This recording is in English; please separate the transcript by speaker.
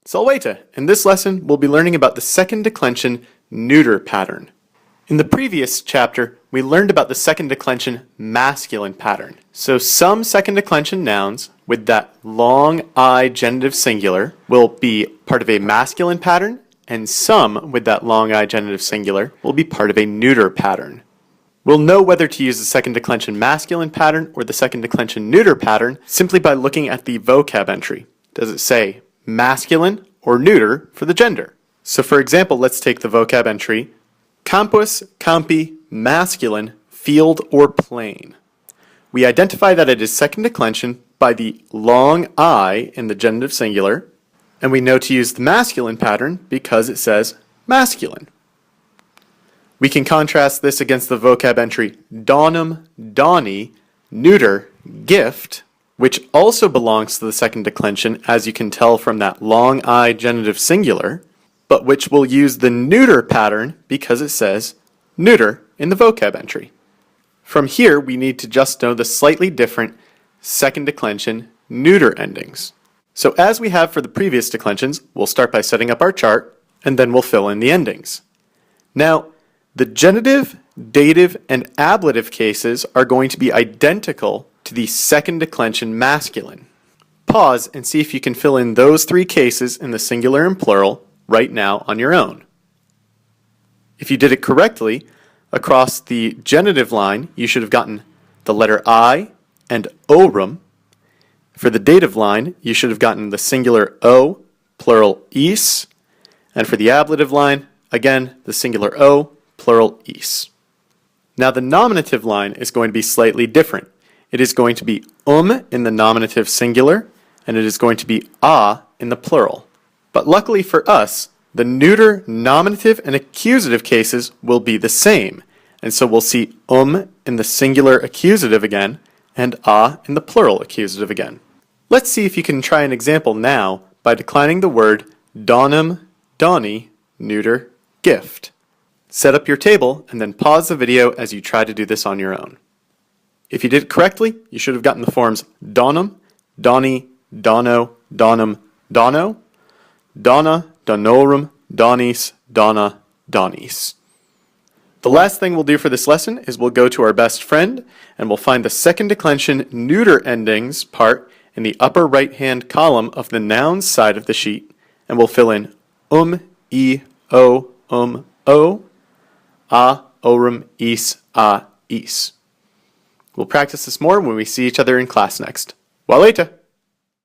Speaker 1: Salvete! In this lesson, we'll be learning about the second declension neuter pattern. In the previous chapter, we learned about the second declension masculine pattern. So some second declension nouns with that long I genitive singular will be part of a masculine pattern, and some with that long I genitive singular will be part of a neuter pattern. We'll know whether to use the second declension masculine pattern or the second declension neuter pattern simply by looking at the vocab entry. Does it say masculine or neuter for the gender? So for example, let's take the vocab entry, campus, campi, masculine, field or plain. We identify that it is second declension by the long I in the genitive singular, and we know to use the masculine pattern because it says masculine. We can contrast this against the vocab entry donum, donny, neuter, gift, which also belongs to the second declension, as you can tell from that long I genitive singular, but which will use the neuter pattern because it says neuter in the vocab entry. From here, we need to just know the slightly different second declension neuter endings. So as we have for the previous declensions, we'll start by setting up our chart, and then we'll fill in the endings. Now, the genitive, dative, and ablative cases are going to be identical to the second declension masculine. Pause and see if you can fill in those three cases in the singular and plural right now on your own. If you did it correctly, across the genitive line, you should have gotten the letter I and orum. For the dative line, you should have gotten the singular o, plural is, and for the ablative line, again, the singular o, plural is. Now the nominative line is going to be slightly different. It is going to be in the nominative singular, and it is going to be a in the plural. But luckily for us, the neuter nominative and accusative cases will be the same, and so we'll see in the singular accusative again, and a in the plural accusative again. Let's see if you can try an example now by declining the word donum, donny, neuter, gift. Set up your table and then pause the video as you try to do this on your own. If you did it correctly, you should have gotten the forms donum, donny, dono, donum, dono, donna, donorum, donnis, donna, donnis. The last thing we'll do for this lesson is we'll go to our best friend and we'll find the second declension neuter endings part in the upper right hand column of the nouns side of the sheet, and we'll fill in I, o, a, orum, is, a, is. We'll practice this more when we see each other in class next. Waleta!